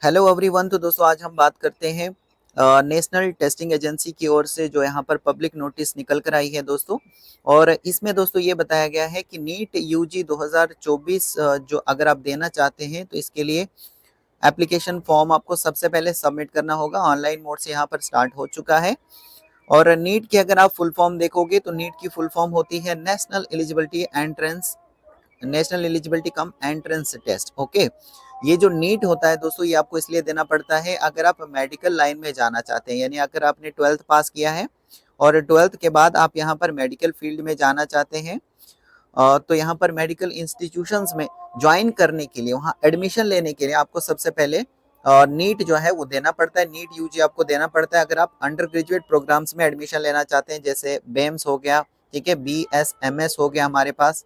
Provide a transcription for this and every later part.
Hello everyone. तो दोस्तों आज हम बात करते हैं नेशनल टेस्टिंग एजेंसी की ओर से जो यहाँ पर पब्लिक नोटिस निकल कर आई है दोस्तों। और इसमें दोस्तों ये बताया गया है कि नीट यूजी 2024 जो अगर आप देना चाहते हैं तो इसके लिए एप्लीकेशन फॉर्म आपको सबसे पहले सबमिट करना होगा। ऑनलाइन मोड से यहाँ पर स्टार्ट हो चुका है। और नीट की अगर आप फुल फॉर्म देखोगे तो नीट की फुल फॉर्म होती है national eligibility cum entrance test. Okay, ये जो नीट होता है दोस्तों ये आपको इसलिए देना पड़ता है अगर आप मेडिकल लाइन में जाना चाहते हैं, यानी अगर आपने 12th पास किया है और 12th के बाद आप यहाँ पर मेडिकल फील्ड में जाना चाहते हैं। तो यहाँ पर मेडिकल इंस्टीट्यूशंस में ज्वाइन करने के लिए, वहाँ एडमिशन लेने के लिए आपको सबसे पहले नीट जो है वो देना पड़ता है। नीट यूजी आपको देना पड़ता है अगर आप अंडर ग्रेजुएट प्रोग्राम्स में एडमिशन लेना चाहते हैं, जैसे बेम्स हो गया, ठीक है, BSMS हो गया हमारे पास।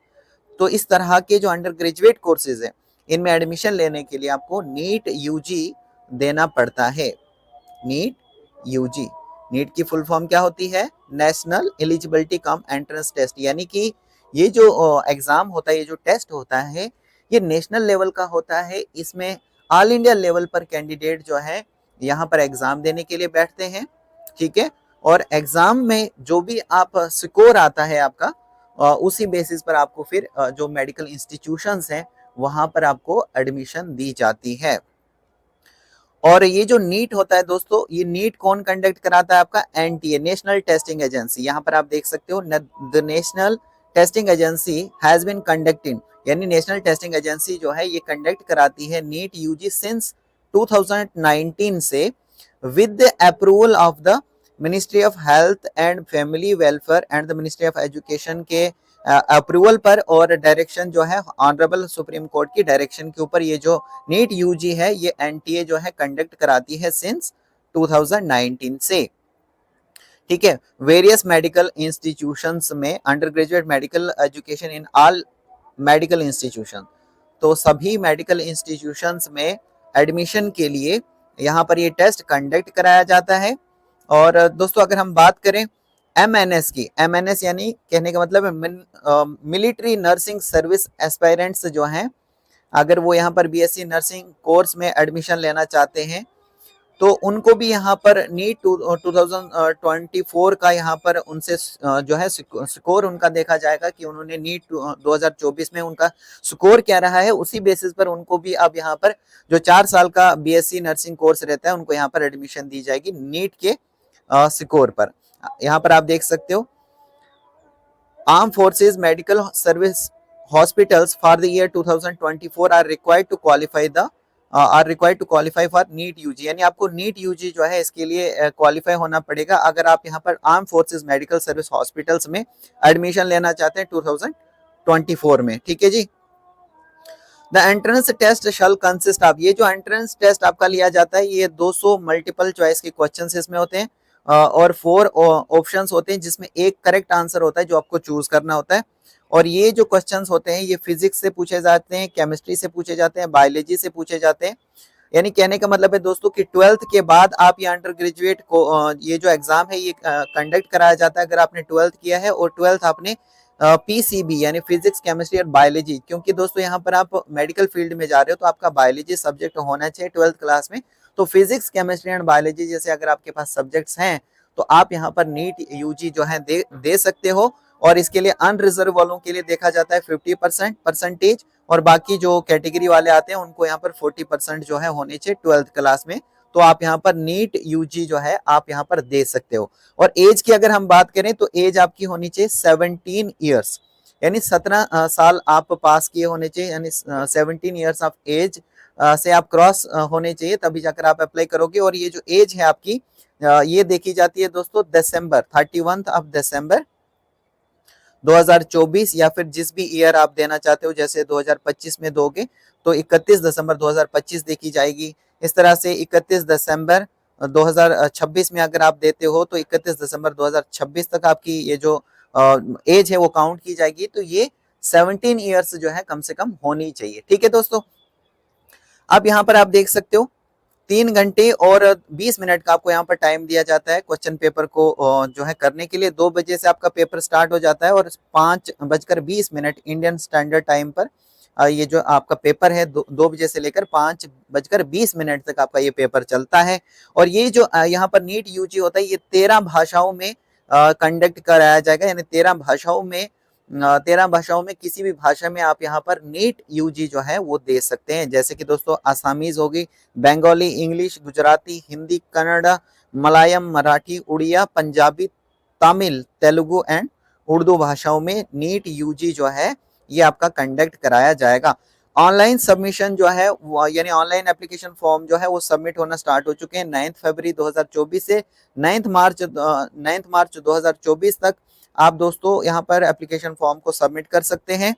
तो इस तरह के जो अंडर ग्रेजुएट कोर्सेज है इनमें एडमिशन लेने के लिए आपको नीट यूजी देना पड़ता है। नीट यूजी, नीट की फुल फॉर्म क्या होती है? National eligibility cum entrance test. यानी कि ये जो एग्जाम होता है, ये जो टेस्ट होता है, ये नेशनल लेवल का होता है। इसमें ऑल इंडिया लेवल पर कैंडिडेट जो है यहाँ पर एग्जाम देने के लिए बैठते हैं, ठीक है। और एग्जाम में जो भी आप स्कोर आता है आपका, उसी बेसिस पर आपको फिर जो मेडिकल इंस्टीट्यूशंस हैं वहां पर आपको एडमिशन दी जाती है। और ये जो नीट होता है दोस्तों, ये नीट कौन कंडक्ट कराता है? आपका एनटीए, नेशनल टेस्टिंग एजेंसी। यहाँ पर आप देख सकते हो the national testing agency has been conducting, यानी नेशनल टेस्टिंग एजेंसी जो है ये कंडक्ट कराती है नीट यूजी सिंस 2019 से, with the approval of the ministry of health and family welfare and the ministry of education के अप्रूवल पर और डायरेक्शन जो है ऑनरेबल सुप्रीम कोर्ट की डायरेक्शन के ऊपर ये जो नीट यूजी है ये एनटीए जो है कंडक्ट कराती है सिंस 2019 से, ठीक है। वेरियस मेडिकल इंस्टीट्यूशंस में under graduate medical education in all medical institution, तो सभी मेडिकल इंस्टीट्यूशंस में एडमिशन के लिए यहाँ पर ये टेस्ट कंडक्ट कराया जाता है। और दोस्तों अगर हम बात करें MNS की, MNS यानी कहने का मतलब है मिलिट्री नर्सिंग सर्विस एस्पायरेंट्स जो हैं, अगर वो यहाँ पर BSc नर्सिंग कोर्स में एडमिशन लेना चाहते हैं तो उनको भी यहाँ पर नीट 2024 का यहाँ पर उनसे जो है स्कोर उनका देखा जाएगा कि उन्होंने नीट 2024 में उनका स्कोर क्या रहा है। उसी बेसिस पर उनको भी अब यहाँ पर जो 4 साल का BSc नर्सिंग कोर्स रहता है उनको यहाँ पर एडमिशन दी जाएगी नीट के स्कोर पर। यहाँ पर आप देख सकते हो, arm forces medical service hospitals for the year 2024 are required to qualify for NEET UG, यानी आपको नीट यूजी जो है इसके लिए क्वालिफाई होना पड़ेगा अगर आप यहाँ पर arm forces medical service hospitals में एडमिशन लेना चाहते हैं 2024 में, ठीक है जी। The entrance test shall consist of, ये जो एंट्रेंस टेस्ट आपका लिया जाता है ये 200 मल्टीपल चॉइस के क्वेश्चन इसमें होते हैं और 4 ऑप्शंस होते हैं जिसमें एक करेक्ट आंसर होता है जो आपको चूज करना होता है। और ये जो क्वेश्चंस होते हैं ये फिजिक्स से पूछे जाते हैं, केमिस्ट्री से पूछे जाते हैं, बायोलॉजी से पूछे जाते हैं। यानी कहने का मतलब है दोस्तों कि 12th के बाद आप ये अंडर ग्रेजुएट को ये जो एग्जाम है ये कंडक्ट कराया जाता है अगर आपने 12th किया है और 12th आपने PCB यानी फिजिक्स केमिस्ट्री और बायोलॉजी, क्योंकि दोस्तों यहाँ पर आप मेडिकल फील्ड में जा रहे हो तो आपका बायोलॉजी सब्जेक्ट होना चाहिए 12th क्लास में। तो फिजिक्स केमिस्ट्री एंड बायोलॉजी जैसे अगर आपके पास सब्जेक्ट्स हैं तो आप यहाँ पर नीट यूजी जो है दे सकते हो। और इसके लिए अनरिजर्व वालों के लिए देखा जाता है 50% परसेंटेज, और बाकी जो कैटेगरी वाले आते हैं उनको यहाँ पर 40% जो है होने चाहिए 12th क्लास में। तो आप यहाँ पर नीट यूजी जो है आप यहाँ पर दे सकते हो। और एज की अगर हम बात करें तो एज आपकी होनी चाहिए 17 ईयर्स, यानी 17 साल आप पास किए होने चाहिए, यानी 17 ईयर्स ऑफ एज से आप क्रॉस होने चाहिए तभी जाकर आप अप्लाई करोगे। और ये जो एज है आपकी ये देखी जाती है दोस्तों दिसंबर 31 ऑफ दिसंबर 2024, या फिर जिस भी ईयर आप देना चाहते हो, जैसे 2025 में दोगे तो 31 दिसंबर 2025 देखी जाएगी। इस तरह से 31 दिसंबर 2026 में अगर आप देते हो तो 31 दिसंबर 2026 तक आपकी ये जो एज है वो काउंट की जाएगी। तो ये 17 ईयर्स जो है कम से कम होनी चाहिए, ठीक है दोस्तों। अब यहाँ पर आप देख सकते हो 3 घंटे और 20 मिनट का आपको यहाँ पर टाइम दिया जाता है क्वेश्चन पेपर को जो है करने के लिए। 2 बजे से आपका पेपर स्टार्ट हो जाता है और 5:20 इंडियन स्टैंडर्ड टाइम पर ये जो आपका पेपर है 2 बजे से लेकर 5:20 तक आपका ये पेपर चलता है। और ये जो यहाँ पर नीट यूजी होता है, ये 13 भाषाओं में कंडक्ट कराया जाएगा, यानी 13 भाषाओं में किसी भी भाषा में आप यहाँ पर नीट यूजी जो है वो दे सकते हैं। जैसे कि दोस्तों आसामीज होगी, बंगाली, इंग्लिश, गुजराती, हिंदी, कन्नड़ा, मलयालम, मराठी, उड़िया, पंजाबी, तमिल, तेलुगु एंड उर्दू भाषाओं में नीट यूजी जो है ये आपका कंडक्ट कराया जाएगा। ऑनलाइन सबमिशन जो है यानी ऑनलाइन एप्लीकेशन फॉर्म जो है वो सबमिट होना स्टार्ट हो चुके हैं 9 फरवरी 2024 से 9 मार्च 2024 तक आप दोस्तों यहाँ पर एप्लीकेशन फॉर्म को सबमिट कर सकते हैं।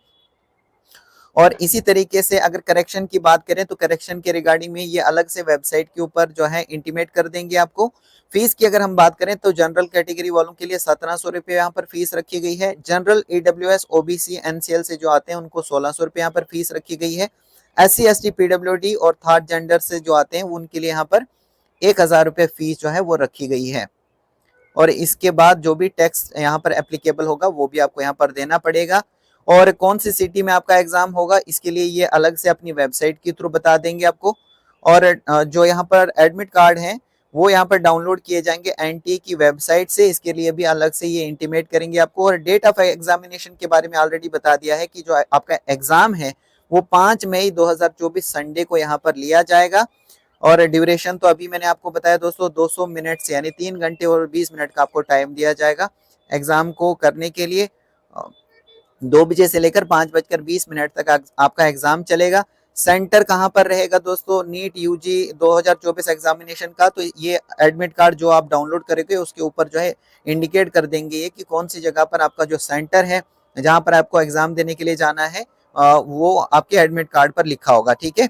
और इसी तरीके से अगर करेक्शन की बात करें तो करेक्शन के रिगार्डिंग में ये अलग से वेबसाइट के ऊपर जो है इंटीमेट कर देंगे आपको। फीस की अगर हम बात करें तो जनरल कैटेगरी वालों के लिए 1700 रुपये यहाँ पर फीस रखी गई है। जनरल, ईडब्ल्यूएस, ओबीसी, एनसीएल से जो आते हैं उनको 1600 रुपये यहाँ पर फीस रखी गई है। SC, ST, PWD और थर्ड जेंडर से जो आते हैं उनके लिए यहाँ पर 1000 रुपये फीस जो है वो रखी गई है। और इसके बाद जो भी टैक्स यहाँ पर एप्लीकेबल होगा वो भी आपको यहाँ पर देना पड़ेगा। और कौन सी सिटी में आपका एग्जाम होगा इसके लिए ये अलग से अपनी वेबसाइट के थ्रू बता देंगे आपको। और जो यहाँ पर एडमिट कार्ड है वो यहाँ पर डाउनलोड किए जाएंगे एनटीए की वेबसाइट से, इसके लिए भी अलग से ये इंटीमेट करेंगे आपको। और डेट ऑफ एग्जामिनेशन के बारे में ऑलरेडी बता दिया है कि जो आपका एग्जाम है वो 5 मई 2024 संडे को यहाँ पर लिया जाएगा। और ड्यूरेशन तो अभी मैंने आपको बताया दोस्तों 200 मिनट से, यानी 3 घंटे और 20 मिनट का आपको टाइम दिया जाएगा एग्जाम को करने के लिए। 2 बजे से लेकर 5:20 तक आपका एग्जाम चलेगा। सेंटर कहाँ पर रहेगा दोस्तों नीट यूजी 2024 एग्जामिनेशन का, तो ये एडमिट कार्ड जो आप डाउनलोड करेंगे उसके ऊपर जो है इंडिकेट कर देंगे ये कि कौन सी जगह पर आपका जो सेंटर है जहां पर आपको एग्जाम देने के लिए जाना है वो आपके एडमिट कार्ड पर लिखा होगा, ठीक है।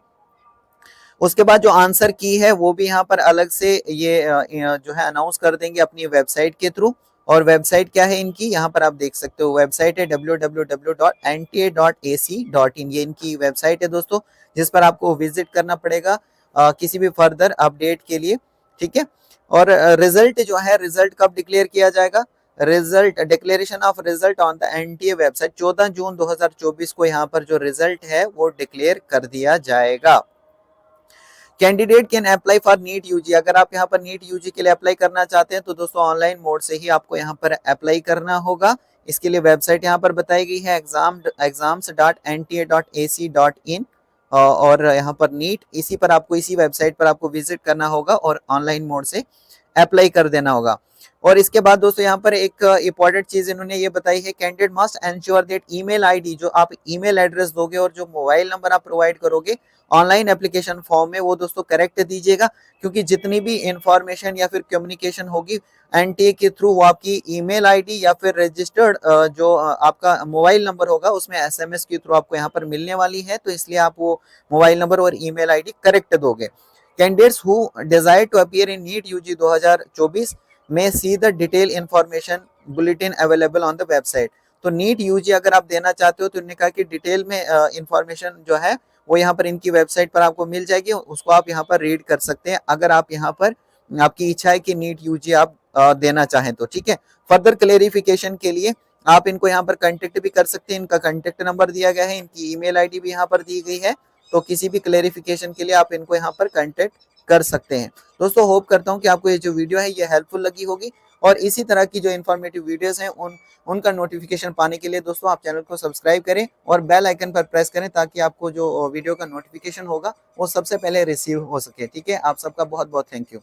उसके बाद जो आंसर की है वो भी यहाँ पर अलग से ये जो है अनाउंस कर देंगे अपनी वेबसाइट के थ्रू। और वेबसाइट क्या है इनकी, यहाँ पर आप देख सकते हो, वेबसाइट है www.nta.ac.in, ये इनकी वेबसाइट है दोस्तों, जिस पर आपको विजिट करना पड़ेगा किसी भी फर्दर अपडेट के लिए, ठीक है। और रिजल्ट जो है, रिजल्ट कब डिक्लेयर किया जाएगा, result declaration of result on the NTA website 14 जून 2024 को यहाँ पर जो रिजल्ट है वो डिक्लेयर कर दिया जाएगा। Candidate can apply for NEET UG, अगर आप यहाँ पर नीट यूजी के लिए अप्लाई करना चाहते हैं तो दोस्तों ऑनलाइन मोड से ही आपको यहाँ पर अप्लाई करना होगा। इसके लिए वेबसाइट यहाँ पर बताई गई है exams.nta.ac.in और यहाँ पर नीट, इसी पर आपको इसी वेबसाइट पर आपको विजिट करना होगा और ऑनलाइन मोड से अप्लाई कर देना होगा। और इसके बाद दोस्तों यहाँ पर एक इंपॉर्टेंट चीज इन्होंने ये बताई है, candidate must ensure that email ID, जो आप ईमेल एड्रेस दोगे और जो मोबाइल नंबर आप प्रोवाइड करोगे ऑनलाइन एप्लीकेशन फॉर्म में वो दोस्तों करेक्ट दीजिएगा, क्योंकि जितनी भी इंफॉर्मेशन या फिर कम्युनिकेशन होगी एनटीए के थ्रू वो आपकी ईमेल आईडी या फिर रजिस्टर्ड जो आपका मोबाइल नंबर होगा उसमें एसएमएस के थ्रू आपको यहाँ पर मिलने वाली है, तो इसलिए आप वो मोबाइल नंबर और ईमेल आईडी करेक्ट दोगे। Candidates who desire to appear in NEET UG 2024 में see the detail information bulletin available on the website. तो नीट यूजी अगर आप देना चाहते हो तो उन्होंने कहा कि डिटेल में इंफॉर्मेशन जो है वो यहाँ पर इनकी वेबसाइट पर आपको मिल जाएगी, उसको आप यहाँ पर रीड कर सकते हैं अगर आप यहाँ पर आपकी इच्छा है कि नीट यूजी आप देना चाहें तो, ठीक है। फर्दर क्लेरिफिकेशन के लिए आप इनको यहाँ पर कांटेक्ट भी कर सकते हैं, इनका कांटेक्ट नंबर दिया गया है, इनकी ईमेल आईडी भी यहाँ पर दी गई है, तो किसी भी क्लेरिफिकेशन के लिए आप इनको यहाँ पर कांटेक्ट कर सकते हैं। दोस्तों होप करता हूँ कि आपको ये जो वीडियो है ये हेल्पफुल लगी होगी और इसी तरह की जो इन्फॉर्मेटिव वीडियोस हैं उनका नोटिफिकेशन पाने के लिए दोस्तों आप चैनल को सब्सक्राइब करें और बेल आइकन पर प्रेस करें ताकि आपको जो वीडियो का नोटिफिकेशन होगा वो सबसे पहले रिसीव हो सके, ठीक है। आप सबका बहुत बहुत थैंक यू।